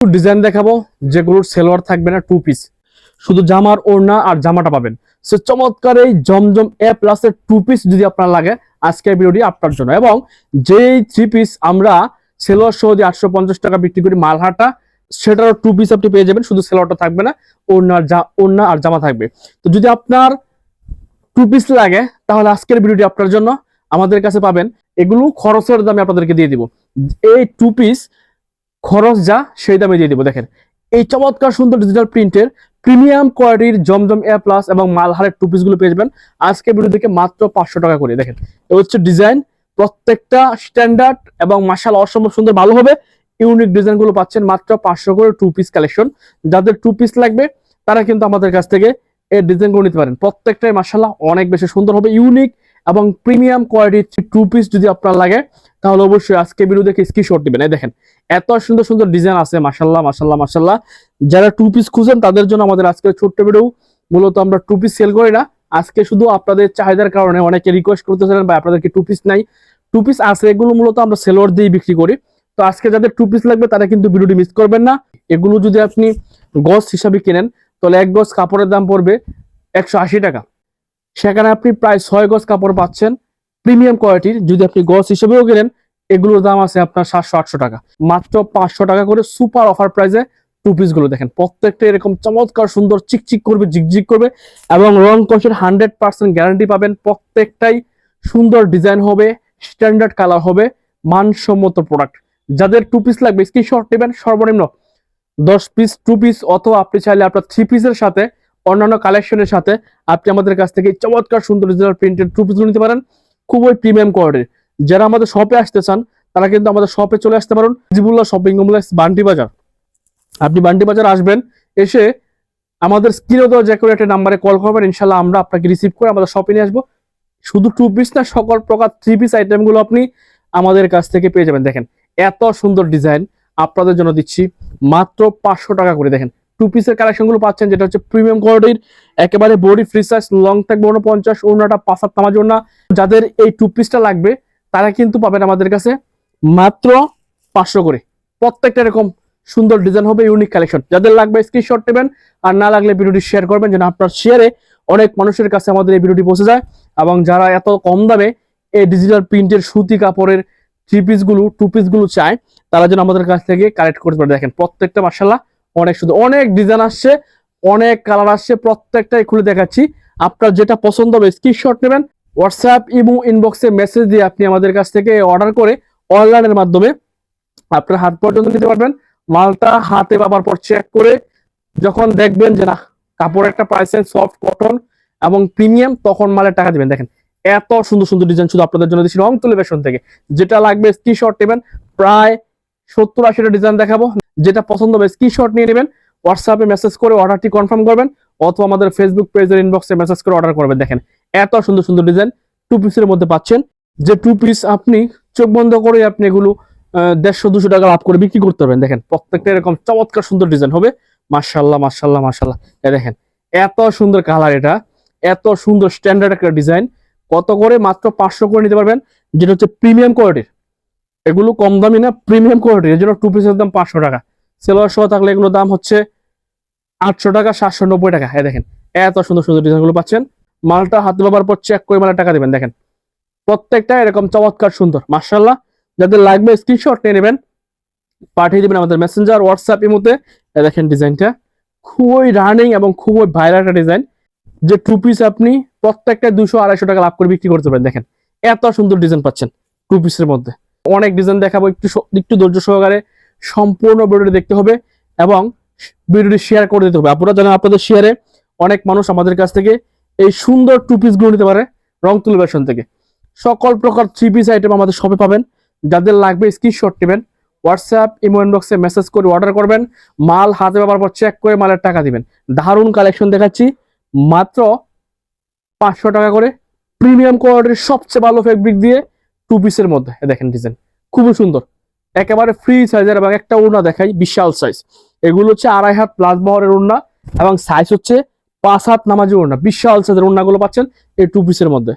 Design দেখাবো যেগুলোর সেলোয়ার থাকবে না, টু পিস, শুধু জামার ওড়না আর জামাটা পাবেন। সে চমৎকার এই জমজম এ প্লাস এর টু পিস যদি আপনার লাগে, আজকের ভিডিওটি আপনার জন্য। এবং যেই থ্রি পিস আমরা সেলোয়ার সহ দিয়ে 850 টাকা বিক্রি করি মালহাটা, সেটারও টু পিস আপনি পেয়ে যাবেন, শুধু সেলোয়ারটা থাকবে না, ওড়না আর জামা থাকবে। তো যদি আপনার টু পিস লাগে তাহলে আজকের ভিডিওটি আপনার জন্য। আমাদের কাছে পাবেন এগুলো খরচের দামে আপনাদেরকে দিয়ে দিব। এই টু পিস খরচ যা সেই দামে দিয়ে দিব। দেখেন এই চমৎকার সুন্দর ডিজিটাল প্রিন্টের প্রিমিয়াম কোয়ালিটির জমজম এ প্লাস এবং মালহারের টু পিস গুলো পেয়ে যাবেন আজকে ভিডিও থেকে মাত্র 500 টাকা করে। দেখেন এ হচ্ছে ডিজাইন, প্রত্যেকটা স্ট্যান্ডার্ড এবং মাশাআল্লাহ অসম্ভব সুন্দর ভালো হবে। ইউনিক ডিজাইন গুলো পাচ্ছেন মাত্র 500 করে টু পিস কালেকশন। যাদের টু পিস লাগবে তারা কিন্তু আমাদের কাছ থেকে এই ডিজাইন গুলো নিতে পারেন। প্রত্যেকটাই মাশাআল্লাহ অনেক বেশি সুন্দর হবে, ইউনিক এবং প্রিমিয়াম কোয়ালিটির টু পিস যদি আপনার লাগে তাহলে অবশ্যই আজকে ভিডিও দেখে স্ক্রিনশট দিবেন। এই দেখেন এত সুন্দর সুন্দর ডিজাইন আছে, মাশাআল্লাহ মাশাআল্লাহ মাশাআল্লাহ। যারা টু পিস খুঁজেন তাদের জন্য আমাদের আজকের ছোট্ট ভিডিও। মূলত আমরা টু পিস সেল করি না, আজকে শুধু আপনাদের চাহিদার কারণে অনেকে রিকোয়েস্ট করতেছিলেন ভাই আপনাদেরকে টু পিস নাই। টু পিস আছে, এগুলো মূলত আমরা সেলোয়ার দিয়ে বিক্রি করি। তো আজকে যাদের টু পিস লাগবে তারা কিন্তু ভিডিওটি মিস করবেন না। এগুলো যদি আপনি গজ হিসাবে কিনেন তাহলে এক গজ কাপড়ের দাম পড়বে 180 টাকা, সেখানে আপনি প্রায় 6 গজ কাপড় পাচ্ছেন প্রিমিয়াম কোয়ালিটির। যদি আপনি গজ হিসেবেও কিনেন এগুলোর দাম আছে আপনার 700-800 টাকা, মাত্র 500 টাকা করে সুপার অফার প্রাইসে টু পিস গুলো। দেখেন প্রত্যেকটা এরকম চমৎকার সুন্দর চিকচিক করবে, জিকজিক করবে এবং রং কষের 100% গ্যারান্টি পাবেন। প্রত্যেকটাই সুন্দর ডিজাইন হবে, স্ট্যান্ডার্ড কালার হবে, মানসম্মত প্রোডাক্ট। যাদের টু পিস লাগবে স্ক্রিনশট নেবেন, সর্বনিম্ন 10 পিস টু পিস, অথবা আপনি চাইলে আপনার থ্রি পিসের সাথে অন্যান্য কালেকশনের সাথে আপনি আমাদের কাছ থেকে চমৎকার সুন্দর ডিজিটাল প্রিন্টেড টু পিস নিতে পারেন, খুবই প্রিমিয়াম কোয়ালিটির। যারা আমাদের শপে আসতে চান তারা কিন্তু আমাদের শপে চলে আসতে পারেন, জিবুল্লাহ শপিং কমপ্লেক্স, বান্টি বাজার। আপনি বান্টি বাজার আসবেন, এসে আমাদের স্ক্রিনে দেওয়া যে কোনো একটা নাম্বারে কল করবেন, ইনশাল্লাহ আমরা আপনাকে রিসিভ করে আমাদের শপে নিয়ে আসবো। শুধু টু পিস না, সকল প্রকার থ্রি পিস আইটেম গুলো আপনি আমাদের কাছ থেকে পেয়ে যাবেন। দেখেন এত সুন্দর ডিজাইন আপনাদের জন্য দিচ্ছি মাত্র 500 টাকা করে। দেখেন টু পিসের কালেকশন গুলো পাচ্ছেন, যেটা হচ্ছে প্রিমিয়াম কোয়ালিটির, একেবারে বডি ফ্রি সাইজ, লং থাকবে 49, ওড়নাটা 5 নামাজ ওড়না। যাদের এই টু পিসটা লাগবে তারা কিন্তু পাবেন আমাদের কাছে মাত্র 500 করে। প্রত্যেকটা এরকম সুন্দর ডিজাইন হবে, ইউনিক কালেকশন। যাদের লাগবে স্ক্রিনশট নেবেন, আর না লাগলে ভিডিওটি শেয়ার করবেন, যেন আপনার শেয়ারে অনেক মানুষের কাছে আমাদের এই ভিডিওটি পৌঁছে যায়। এবং যারা এত কম দামে এই ডিজিটাল প্রিন্টের সুতি কাপড়ের থ্রি পিস গুলো টু পিস গুলো চায় তারা যেন আমাদের কাছ থেকে কালেক্ট করতে পারে। দেখেন প্রত্যেকটা মাশাআল্লাহ অনেক সুন্দর, অনেক ডিজাইন আসছে, অনেক কালার আসছে, প্রত্যেকটাই খুলে দেখাচ্ছি। আপনার যেটা পছন্দ হবে স্ক্রিনশট নেবেন, হোয়াটসঅ্যাপ ইমো ইনবক্সে মেসেজ দিয়ে আপনি আমাদের কাছ থেকে অর্ডার করে অনলাইনের মাধ্যমে আপনার হাত পর্যন্ত নিতে পারবেন। মালটা হাতে পাবার পর চেক করে যখন দেখবেন যে না কাপড় একটা পাইছেন সফট কটন এবং প্রিমিয়াম, তখন মালের টাকা দিবেন। দেখেন এত সুন্দর সুন্দর ডিজাইন শুধু আপনাদের জন্য দিচ্ছি রংতুলি ফ্যাশন থেকে। যেটা লাগবে স্ক্রিনশট নেবেন, প্রায় 70-80টা ডিজাইন দেখাবো, যেটা পছন্দ হবে স্ক্রিনশট নিয়ে নেবেন, হোয়াটসঅ্যাপে মেসেজ করে অর্ডারটি কনফার্ম করবেন, অথবা আমাদের ফেসবুক পেজের ইনবক্সে মেসেজ করে অর্ডার করবেন। দেখেন এত সুন্দর সুন্দর ডিজাইন টু পিসের মধ্যে পাচ্ছেন, যে টু পিস আপনি চোখ বন্ধ করে আপনি এগুলো 150-200 টাকা লাভ করে বিক্রি করতে পারবেন। দেখেন প্রত্যেকটা এরকম চমৎকার সুন্দর ডিজাইন হবে, মাশাআল্লাহ মাশাআল্লাহ মাশাআল্লাহ। দেখেন এত সুন্দর কালার, এটা এত সুন্দর স্ট্যান্ডার্ড একটা ডিজাইন। কত করে? মাত্র 500 করে নিতে পারবেন, যেটা হচ্ছে প্রিমিয়াম কোয়ালিটির। এগুলো কম দামি না, প্রিমিয়াম কোয়ালিটির, এর জন্য টু পিসের দাম 500 টাকা। সেলোয়ার সহ থাকলে এগুলোর দাম হচ্ছে 800 টাকা, 790 টাকা। দেখেন এত সুন্দর সুন্দর ডিজাইন গুলো পাচ্ছেন। মালটা হাতে পাবার পর চেক করে মালের টাকা দিবেন। দেখেন প্রত্যেকটা এরকম চমৎকার সুন্দর, মাশাআল্লাহ। যাদের লাগবে স্ক্রিনশট নিয়ে নেবেন, পাঠিয়ে দিবেন আমাদের মেসেঞ্জার হোয়াটসঅ্যাপ ইমোতে। দেখেন ডিজাইনটা খুবই রানিং এবং খুবই ভাইরাল একটা ডিজাইন, যে টু পিস আপনি প্রত্যেকটা 200-250 টাকা লাভ করে বিক্রি করতে পারেন। দেখেন এত সুন্দর ডিজাইন পাচ্ছেন টু পিসের মধ্যে। অনেক ডিজাইন দেখাবো, একটু ধৈর্য সহকারে সম্পূর্ণ ভিডিওটি দেখতে হবে এবং ভিডিওটি শেয়ার করে দিতে হবে। আপনারা জানেন আপনাদের শেয়ারে অনেক মানুষ আমাদের কাছ থেকে এই সুন্দর টু পিস গুলো নিতে পারে রংতুলি ফ্যাশন থেকে। সকল প্রকার থ্রি পিস আইটেম আমাদের শপে পাবেন। যাদের লাগবে স্ক্রিনশট নেবেন, হোয়াটসঅ্যাপ ইমো ইনবক্সে মেসেজ করে অর্ডার করবেন, মাল হাতে পাবার পর চেক করে মালের টাকা দিবেন। দারুণ কালেকশন দেখাচ্ছি মাত্র 500 টাকা করে, প্রিমিয়াম কোয়ালিটির সবচেয়ে ভালো ফেব্রিক দিয়ে টু পিসের মধ্যে। দেখেন ডিজাইন খুবই সুন্দর, একেবারে ফ্রি সাইজের, এবং একটা ওড়না দেখাই বিশাল সাইজ। এগুলো হচ্ছে 2.5 হাত প্লাস বহরের ওড়না এবং সাইজ হচ্ছে 5 হাত নামাজি ওড়না। বিশাল সাইজের ওড়নাগুলো পাচ্ছেন এই টু পিসের মধ্যে।